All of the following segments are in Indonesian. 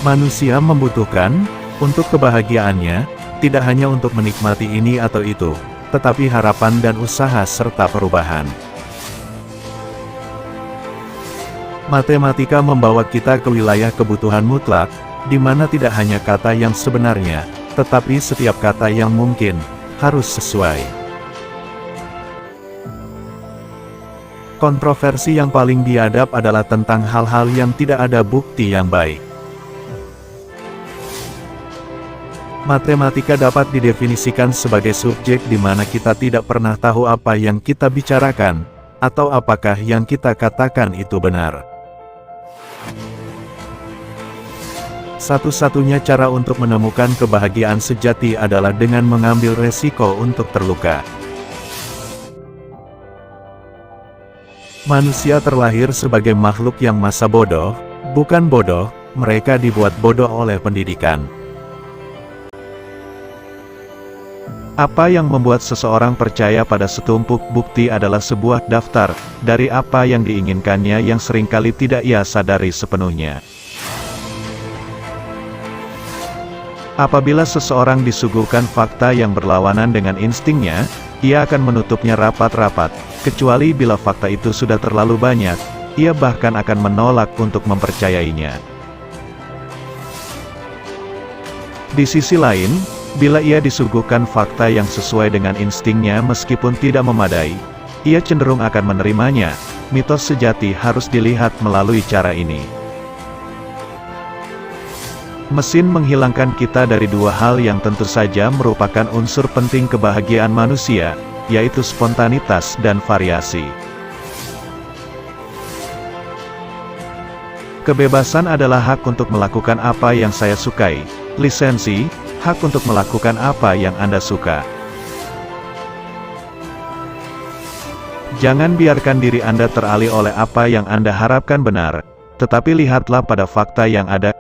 Manusia membutuhkan, untuk kebahagiaannya, tidak hanya untuk menikmati ini atau itu, tetapi harapan dan usaha serta perubahan. Matematika membawa kita ke wilayah kebutuhan mutlak, di mana tidak hanya kata yang sebenarnya, tetapi setiap kata yang mungkin, harus sesuai. Kontroversi yang paling biadab adalah tentang hal-hal yang tidak ada bukti yang baik. Matematika dapat didefinisikan sebagai subjek di mana kita tidak pernah tahu apa yang kita bicarakan, atau apakah yang kita katakan itu benar. Satu-satunya cara untuk menemukan kebahagiaan sejati adalah dengan mengambil resiko untuk terluka. Manusia terlahir sebagai makhluk yang masa bodoh, bukan bodoh, mereka dibuat bodoh oleh pendidikan. Apa yang membuat seseorang percaya pada setumpuk bukti adalah sebuah daftar dari apa yang diinginkannya yang seringkali tidak ia sadari sepenuhnya. Apabila seseorang disuguhkan fakta yang berlawanan dengan instingnya, ia akan menutupnya rapat-rapat, kecuali bila fakta itu sudah terlalu banyak, ia bahkan akan menolak untuk mempercayainya. Di sisi lain, bila ia disuguhkan fakta yang sesuai dengan instingnya meskipun tidak memadai, ia cenderung akan menerimanya. Mitos sejati harus dilihat melalui cara ini. Mesin menghilangkan kita dari dua hal yang tentu saja merupakan unsur penting kebahagiaan manusia, yaitu spontanitas dan variasi. Kebebasan adalah hak untuk melakukan apa yang saya sukai. Lisensi, hak untuk melakukan apa yang Anda suka. Jangan biarkan diri Anda teralih oleh apa yang Anda harapkan benar, tetapi lihatlah pada fakta yang ada.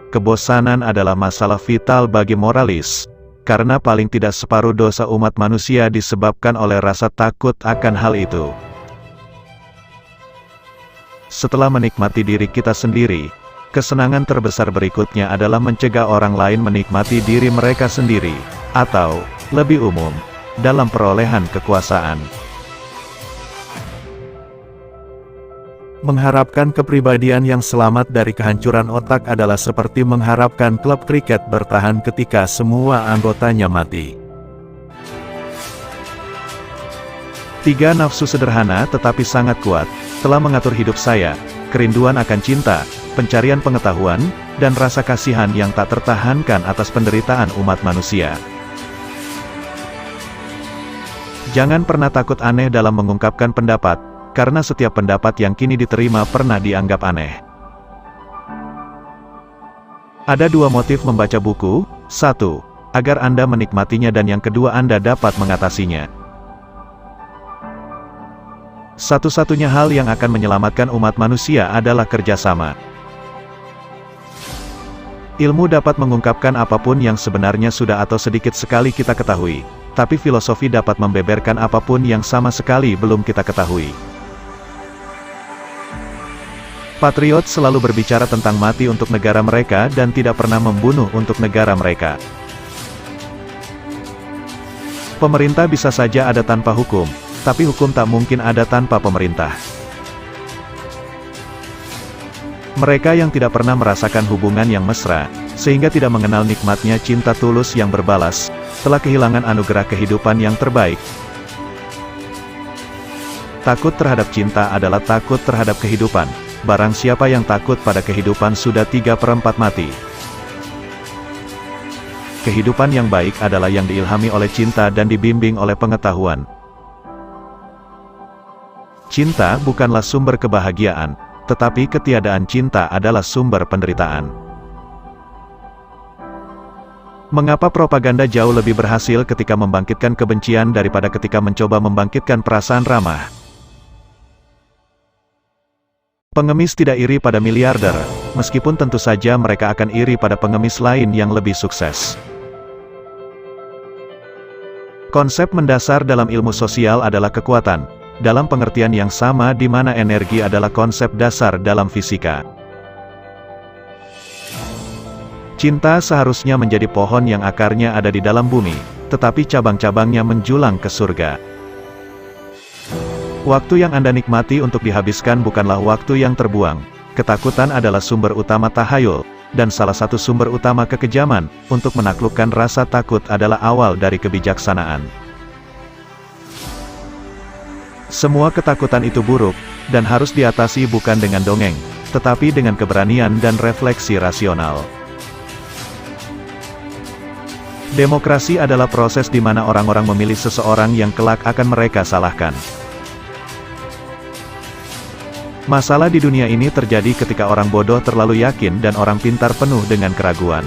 Kebosanan adalah masalah vital bagi moralis, karena paling tidak separuh dosa umat manusia disebabkan oleh rasa takut akan hal itu. Setelah menikmati diri kita sendiri, kesenangan terbesar berikutnya adalah mencegah orang lain menikmati diri mereka sendiri, atau, lebih umum, dalam perolehan kekuasaan. Mengharapkan kepribadian yang selamat dari kehancuran otak adalah seperti mengharapkan klub kriket bertahan ketika semua anggotanya mati. 3 nafsu sederhana tetapi sangat kuat, telah mengatur hidup saya: kerinduan akan cinta, pencarian pengetahuan, dan rasa kasihan yang tak tertahankan atas penderitaan umat manusia. Jangan pernah takut aneh dalam mengungkapkan pendapat, karena setiap pendapat yang kini diterima pernah dianggap aneh. Ada 2 motif membaca buku: 1, agar Anda menikmatinya, dan yang kedua Anda dapat mengatasinya. Satu-satunya hal yang akan menyelamatkan umat manusia adalah kerjasama. Ilmu dapat mengungkapkan apapun yang sebenarnya sudah atau sedikit sekali kita ketahui, tapi filosofi dapat membeberkan apapun yang sama sekali belum kita ketahui. Patriot selalu berbicara tentang mati untuk negara mereka dan tidak pernah membunuh untuk negara mereka. Pemerintah bisa saja ada tanpa hukum, tapi hukum tak mungkin ada tanpa pemerintah. Mereka yang tidak pernah merasakan hubungan yang mesra, sehingga tidak mengenal nikmatnya cinta tulus yang berbalas, telah kehilangan anugerah kehidupan yang terbaik. Takut terhadap cinta adalah takut terhadap kehidupan. Barang siapa yang takut pada kehidupan sudah 3/4 mati. Kehidupan yang baik adalah yang diilhami oleh cinta dan dibimbing oleh pengetahuan. Cinta bukanlah sumber kebahagiaan, tetapi ketiadaan cinta adalah sumber penderitaan. Mengapa propaganda jauh lebih berhasil ketika membangkitkan kebencian daripada ketika mencoba membangkitkan perasaan ramah? Pengemis tidak iri pada miliarder, meskipun tentu saja mereka akan iri pada pengemis lain yang lebih sukses. Konsep mendasar dalam ilmu sosial adalah kekuatan, dalam pengertian yang sama di mana energi adalah konsep dasar dalam fisika. Cinta seharusnya menjadi pohon yang akarnya ada di dalam bumi, tetapi cabang-cabangnya menjulang ke surga. Waktu yang Anda nikmati untuk dihabiskan bukanlah waktu yang terbuang. Ketakutan adalah sumber utama tahayul, dan salah satu sumber utama kekejaman. Untuk menaklukkan rasa takut adalah awal dari kebijaksanaan. Semua ketakutan itu buruk, dan harus diatasi bukan dengan dongeng, tetapi dengan keberanian dan refleksi rasional. Demokrasi adalah proses di mana orang-orang memilih seseorang yang kelak akan mereka salahkan. Masalah di dunia ini terjadi ketika orang bodoh terlalu yakin dan orang pintar penuh dengan keraguan.